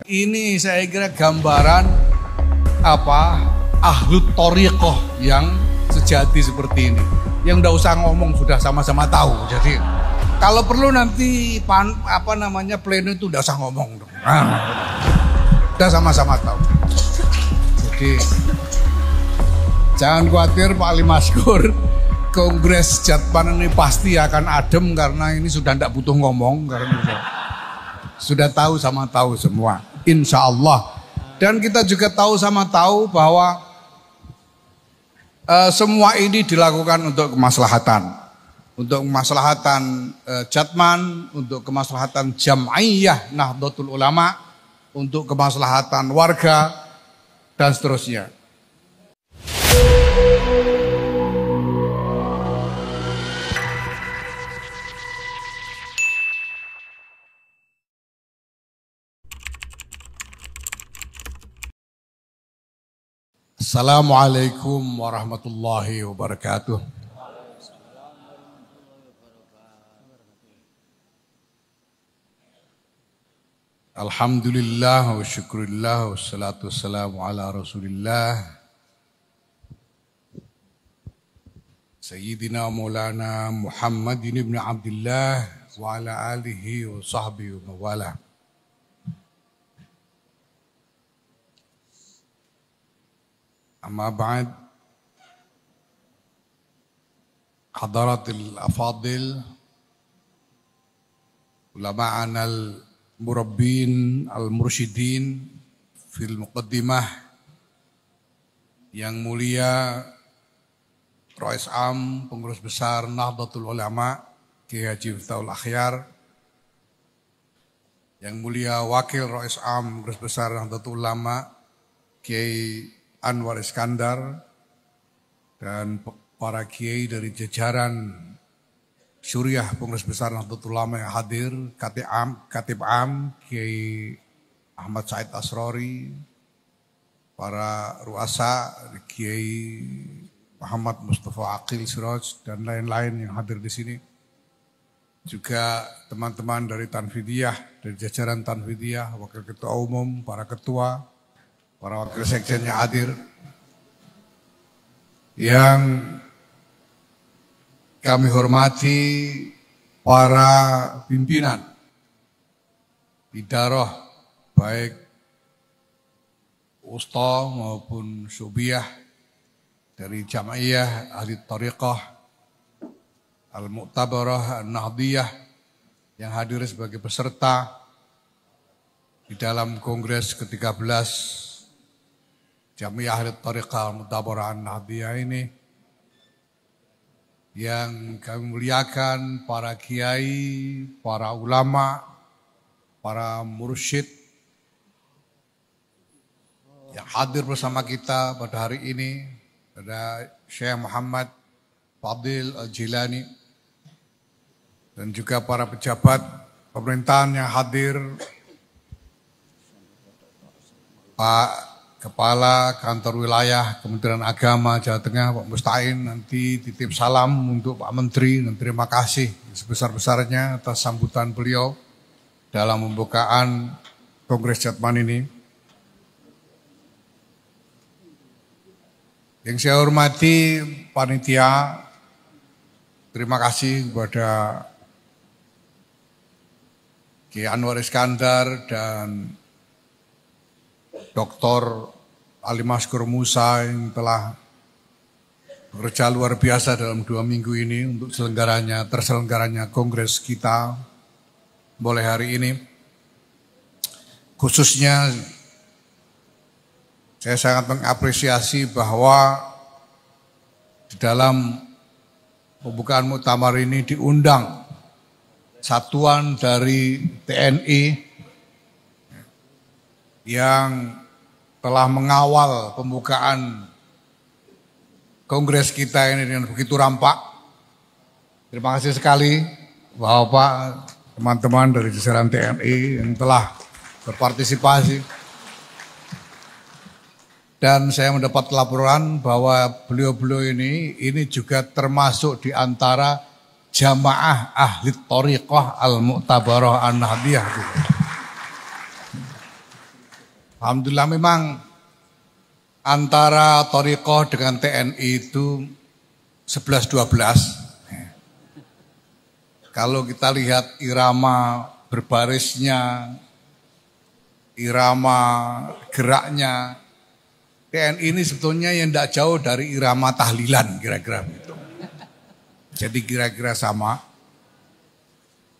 Ini saya kira gambaran ahlut thoriqah yang sejati seperti ini. Yang nggak usah ngomong sudah sama-sama tahu. Jadi kalau perlu nanti pleno itu nggak usah ngomong dong. Udah sama-sama tahu. Jadi jangan khawatir Pak Ali Maskur, Kongres Jatman ini pasti akan adem karena ini sudah tidak butuh ngomong karena sudah tahu sama tahu semua, insya Allah. Dan kita juga tahu sama tahu bahwa semua ini dilakukan untuk kemaslahatan Jatman, untuk kemaslahatan Jam'iyah Nahdlatul Ulama, untuk kemaslahatan warga dan seterusnya. Assalamualaikum warahmatullahi wabarakatuh. Alhamdulillah wa syukurillah wa salatu wassalamu ala rasulillah Sayyidina Maulana Muhammadin ibn Abdullah wa ala alihi wa sahbihi wa mawala. Amma ba'd, hadaratil afadil, ulama'ana al-murabbin al-mursyidin fil muqaddimah, yang mulia Rais Am, Pengurus Besar Nahdlatul Ulama Kiai Haji Miftahul Akhyar, yang mulia Wakil Rais Am, Pengurus Besar Nahdlatul Ulama Kiai Anwar Iskandar, dan para kiai dari jajaran Syuriah Pengurus Besar Nahdlatul Ulama yang hadir, Katib Am Kiai Ahmad Said Asrori, para ruasa Kiai Muhammad Mustafa Aqil Siraj dan lain-lain yang hadir di sini. Juga teman-teman dari Tanfidiyah, dari jajaran Tanfidiyah, Wakil Ketua Umum, para ketua, para wakil sekjennya hadir, yang kami hormati para pimpinan idarah baik Usta maupun Syubiyah dari Jam'iyah Ahli Thariqah Al-Mu'tabarah An-Nahdiyah yang hadir sebagai peserta di dalam Kongres ke-13 Jam'iyah Ahli Thariqah Al-Mu'tabarah An-Nahdiyah ini, yang kami muliakan para kiai, para ulama, para mursyid yang hadir bersama kita pada hari ini. Ada Syekh Muhammad Fadil Al-Jilani dan juga para pejabat pemerintahan yang hadir, Pak Kepala Kantor Wilayah Kementerian Agama Jawa Tengah, Pak Mustain, nanti titip salam untuk Pak Menteri dan terima kasih sebesar-besarnya atas sambutan beliau dalam pembukaan Kongres Jatman ini. Yang saya hormati panitia, terima kasih kepada Kiai Anwar Iskandar dan Dr. Ali Maskur Musa yang telah bekerja luar biasa dalam 2 minggu ini untuk terselenggaranya kongres kita mulai hari ini. Khususnya saya sangat mengapresiasi bahwa di dalam pembukaan muktamar ini diundang satuan dari TNI yang telah mengawal pembukaan kongres kita ini dengan begitu rampak. Terima kasih sekali Bapak, teman-teman dari jajaran TNI yang telah berpartisipasi. Dan saya mendapat laporan bahwa beliau-beliau ini juga termasuk di antara jamaah ahli thariqah al-mu'tabarah an-nahdiyah. Alhamdulillah memang antara Thariqah dengan TNI itu 11-12. Kalau kita lihat irama berbarisnya, irama geraknya, TNI ini sebetulnya yang tidak jauh dari irama tahlilan kira-kira begitu. Jadi kira-kira sama.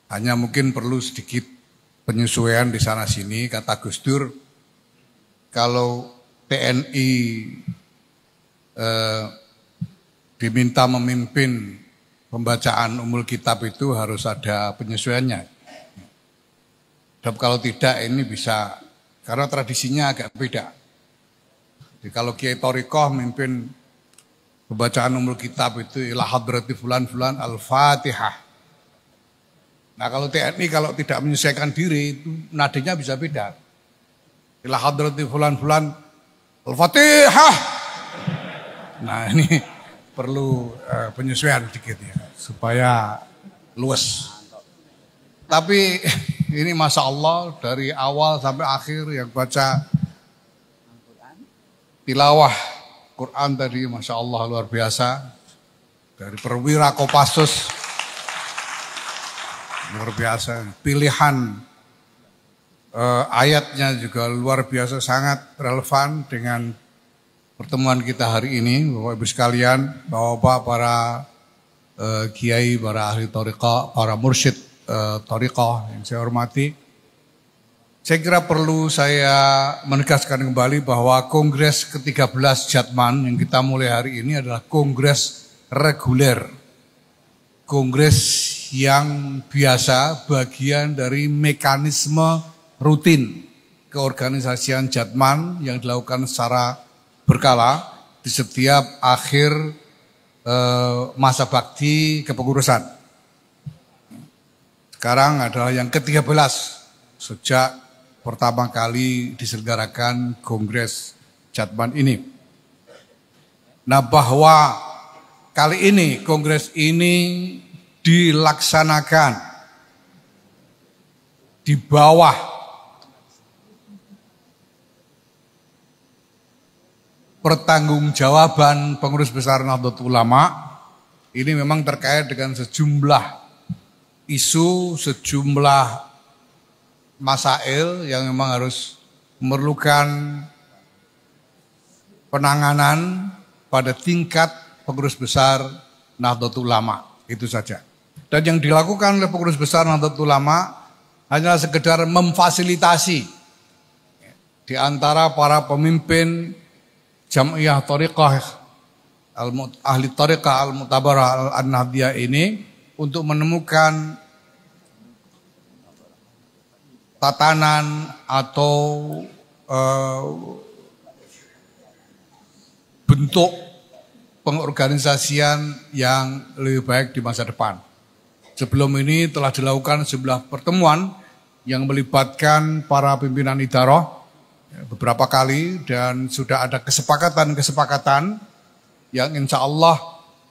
Hanya mungkin perlu sedikit penyesuaian di sana sini. Kata Gus Dur, kalau TNI diminta memimpin pembacaan Ummul Kitab itu harus ada penyesuaiannya. Dan kalau tidak ini bisa, karena tradisinya agak beda. Jadi kalau Kiai Thariqah memimpin pembacaan Ummul Kitab itu ila hadrati fulan-fulan al-Fatihah. Nah kalau TNI kalau tidak menyesuaikan diri itu nadanya bisa beda. Ila hadrati fulan-fulan al-Fatihah. Nah ini perlu penyesuaian sedikit ya supaya luas. Tapi ini Masya Allah dari awal sampai akhir yang baca tilawah Quran tadi Masya Allah luar biasa. Dari perwira Kopassus luar biasa. Pilihan ayatnya juga luar biasa, sangat relevan dengan pertemuan kita hari ini, Bapak Ibu sekalian, Bapak-bapak, para kiai, para ahli thariqah, para mursyid thariqah yang saya hormati. Saya kira perlu saya menegaskan kembali bahwa Kongres ke-13 Jatman yang kita mulai hari ini adalah kongres reguler. Kongres yang biasa, bagian dari mekanisme rutin keorganisasian Jatman yang dilakukan secara berkala di setiap akhir masa bakti kepengurusan. Sekarang adalah yang ke-13 sejak pertama kali diselenggarakan Kongres Jatman ini. Nah bahwa kali ini Kongres ini dilaksanakan di bawah pertanggungjawaban pengurus besar Nahdlatul Ulama, ini memang terkait dengan sejumlah isu, sejumlah masail yang memang harus memerlukan penanganan pada tingkat pengurus besar Nahdlatul Ulama, itu saja. Dan yang dilakukan oleh pengurus besar Nahdlatul Ulama hanyalah sekedar memfasilitasi di antara para pemimpin Jam'iyah Thariqah ahli Thariqah al-Mutabarah al-Nahdiyah ini untuk menemukan tatanan atau bentuk pengorganisasian yang lebih baik di masa depan. Sebelum ini telah dilakukan sebuah pertemuan yang melibatkan para pimpinan idarah beberapa kali dan sudah ada kesepakatan-kesepakatan yang insya Allah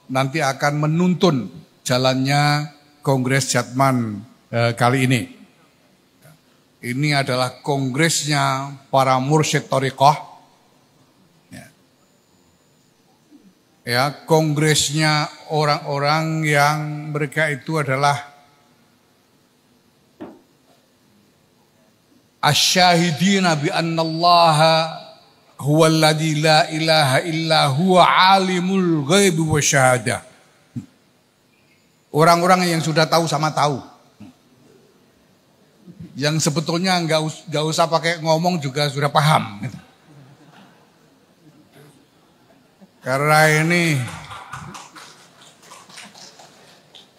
nanti akan menuntun jalannya Kongres Jatman kali ini. Ini adalah kongresnya para mursyid thariqah. Ya, kongresnya orang-orang yang mereka itu adalah asyahidina bi annallaha huwallazi la ilaha illa huwa alimul ghaibi wasyahadah. Orang-orang yang sudah tahu sama tahu. Yang sebetulnya enggak usah pakai ngomong juga sudah paham. Karena ini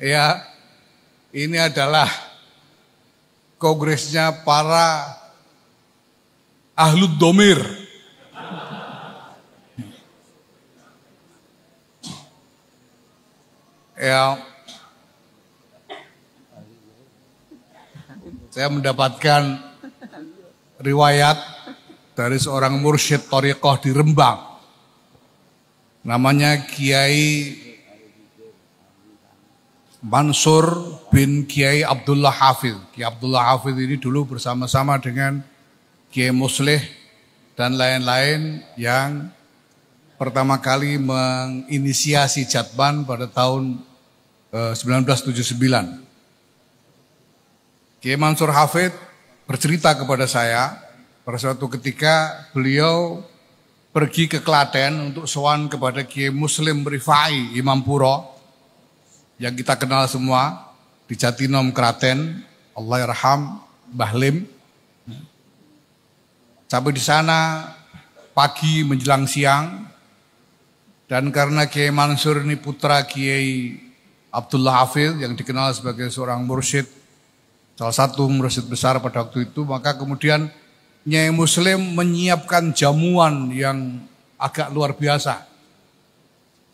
ya ini adalah kongresnya para ahlud domir. Ya, saya mendapatkan riwayat dari seorang mursyid thariqah di Rembang. Namanya Kiai Mansur bin Kiai Abdullah Hafidh. Kiai Abdullah Hafidh ini dulu bersama-sama dengan Kiai Muslih dan lain-lain yang pertama kali menginisiasi Jatman pada tahun 1979. Kiai Mansur Hafid bercerita kepada saya pada suatu ketika beliau pergi ke Klaten untuk sowan kepada Kiai Muslim Rifai Imam Puro yang kita kenal semua di Jatinom Klaten, Allahyarham Mbah Lim. Sampai di sana pagi menjelang siang, dan karena Kiai Mansur ini putra Kiai Abdullah Hafid yang dikenal sebagai seorang mursyid, salah satu mursyid besar pada waktu itu, maka kemudian Nyai Muslim menyiapkan jamuan yang agak luar biasa.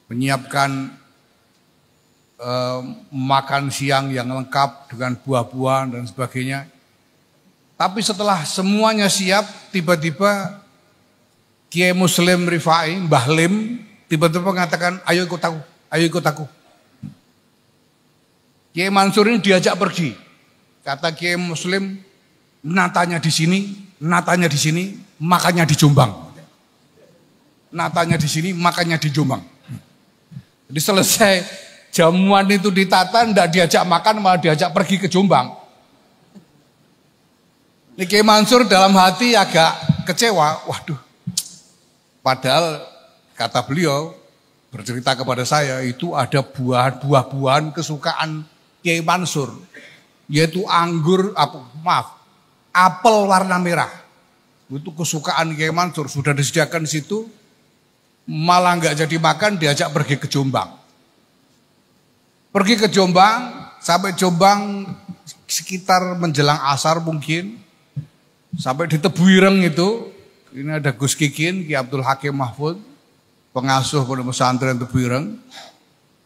Menyiapkan makan siang yang lengkap dengan buah-buahan dan sebagainya. Tapi setelah semuanya siap, tiba-tiba Kiai Muslim Rifai, Mbah Lim, tiba-tiba mengatakan, ayo ikut aku, ayo ikut aku. Kiai Mansur ini diajak pergi. Kata Kiai Muslim, natanya di sini, natanya di sini, makannya di Jombang. Natanya di sini, makannya di Jombang. Jadi selesai jamuan itu ditata, tidak diajak makan, malah diajak pergi ke Jombang. Ini Kiai Mansur dalam hati agak kecewa, waduh. Padahal kata beliau, bercerita kepada saya, itu ada buah-buahan kesukaan Kiai Mansur, yaitu apel warna merah. Itu kesukaan Kiai Mansur, sudah disediakan di situ, malah nggak jadi makan, diajak pergi ke Jombang. Pergi ke Jombang, sampai Jombang sekitar menjelang asar mungkin, sampai di Tebuireng itu, ini ada Gus Kikin, Ki Abdul Hakim Mahfud, pengasuh Pondok Pesantren Tebuireng.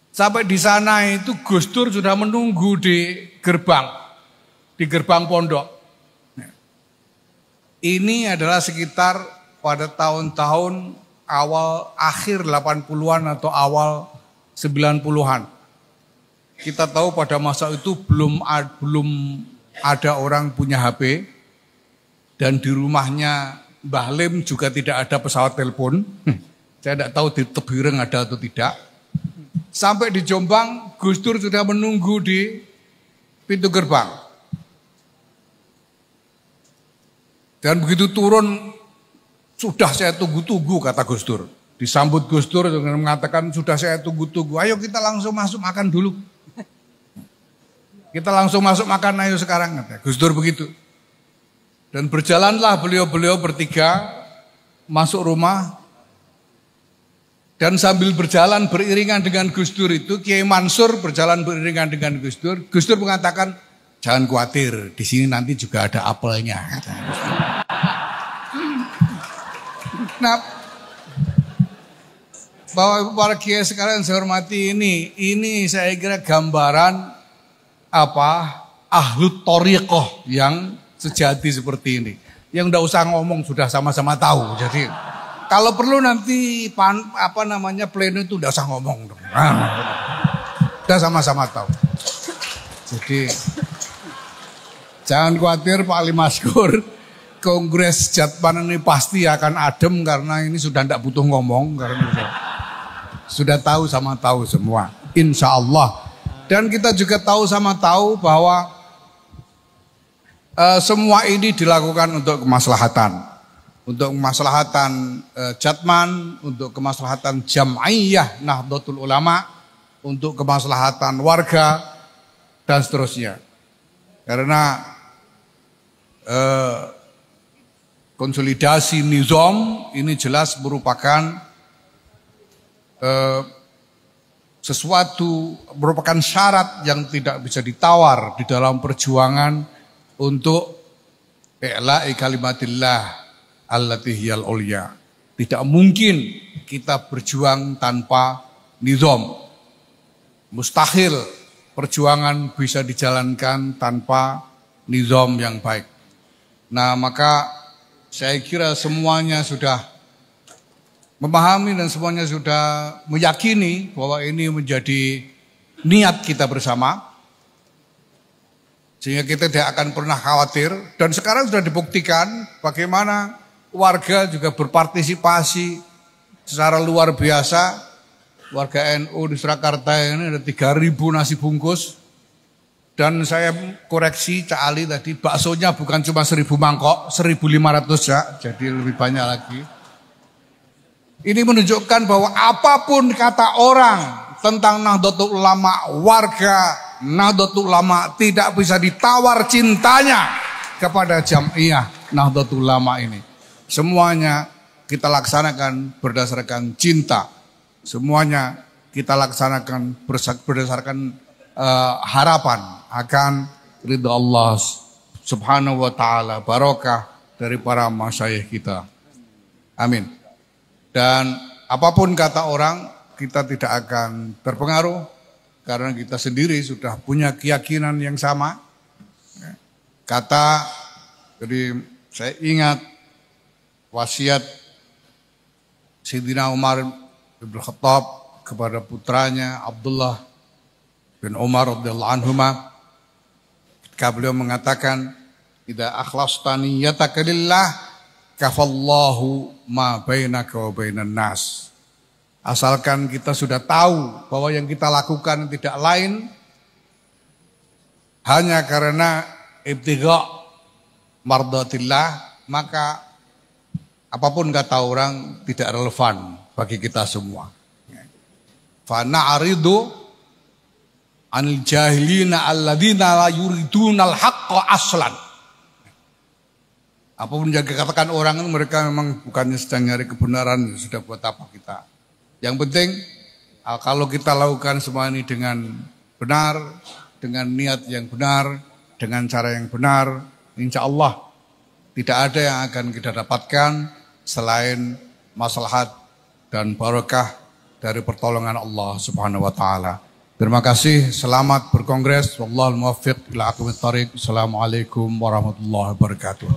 Sampai di sana itu Gus Dur sudah menunggu di gerbang pondok. Ini adalah sekitar pada tahun-tahun akhir 80-an atau awal 90-an. Kita tahu pada masa itu belum ada orang punya HP, dan di rumahnya Mbah Lim juga tidak ada pesawat telepon. Saya tidak tahu di Tebuireng ada atau tidak. Sampai di Jombang, Gus Dur sudah menunggu di pintu gerbang. Dan begitu turun, sudah saya tunggu-tunggu, kata Gus Dur. Disambut Gus Dur dengan mengatakan, sudah saya tunggu-tunggu, ayo kita langsung masuk makan dulu. Kita langsung masuk makan, ayo sekarang, kata Gus Dur begitu. Dan berjalanlah beliau-beliau bertiga masuk rumah. Dan sambil berjalan beriringan dengan Gus Dur itu, Kiai Mansur berjalan beriringan dengan Gus Dur. Gus Dur mengatakan, jangan khawatir, di sini nanti juga ada apelnya. Nah, Bapak Ibu para Kiai sekalian saya hormati, ini saya kira gambaran ahlut thariqah yang sejati seperti ini. Yang enggak usah ngomong, sudah sama-sama tahu. Jadi kalau perlu nanti pleno itu enggak usah ngomong dong. Sudah sama-sama tahu. Jadi jangan khawatir Pak Ali Maskur, Kongres Jatman ini pasti akan adem karena ini sudah enggak butuh ngomong, karena sudah tahu sama tahu semua. Insya Allah. Dan kita juga tahu sama tahu bahwa semua ini dilakukan untuk kemaslahatan. Untuk kemaslahatan Jatman, untuk kemaslahatan Jam'iyah Nahdlatul Ulama, untuk kemaslahatan warga, dan seterusnya. Karena konsolidasi nizam ini jelas merupakan sesuatu, merupakan syarat yang tidak bisa ditawar di dalam perjuangan untuk i'la'i kalimatillah allati hiyal ulya. Tidak mungkin kita berjuang tanpa nizam. Mustahil perjuangan bisa dijalankan tanpa nizam yang baik. Nah, maka saya kira semuanya sudah memahami dan semuanya sudah meyakini bahwa ini menjadi niat kita bersama. Sehingga kita tidak akan pernah khawatir. Dan sekarang sudah dibuktikan bagaimana warga juga berpartisipasi secara luar biasa. Warga NU di Surakarta ini ada 3.000 nasi bungkus. Dan saya koreksi Cak Ali tadi, baksonya bukan cuma 1.000 mangkok, 1.500 ya, jadi lebih banyak lagi. Ini menunjukkan bahwa apapun kata orang tentang Nahdlatul Ulama, warga Nahdlatul Ulama tidak bisa ditawar cintanya kepada Jam'iyah Nahdlatul Ulama ini. Semuanya kita laksanakan berdasarkan cinta. Semuanya kita laksanakan berdasarkan harapan akan ridha Allah Subhanahu wa taala, barokah dari para masyayikh kita. Amin. Dan apapun kata orang, kita tidak akan terpengaruh karena kita sendiri sudah punya keyakinan yang sama. Jadi saya ingat wasiat Sayyidina Umar bin Khattab kepada putranya Abdullah bin Umar radhiyallahu anhuma, ketika beliau mengatakan, "Idza akhlasta niyyataka lillah, kafallahu ma bainaka wa bainan nas." Asalkan kita sudah tahu bahwa yang kita lakukan tidak lain hanya karena ibtigha mardatillah, maka apapun kata orang tidak relevan bagi kita semua. Fa na'ridu anil jahilina alladzina la yuridunal haqqa aslan. Apapun yang dikatakan orang, mereka memang bukannya sedang nyari kebenaran, sudah buat apa kita. Yang penting kalau kita lakukan semua ini dengan benar, dengan niat yang benar, dengan cara yang benar, insya Allah tidak ada yang akan kita dapatkan selain maslahat dan barakah dari pertolongan Allah Subhanahu wa taala. Terima kasih, selamat berkongres. Wallahul muwaffiq ila aqwamit thoriq. Assalamualaikum warahmatullahi wabarakatuh.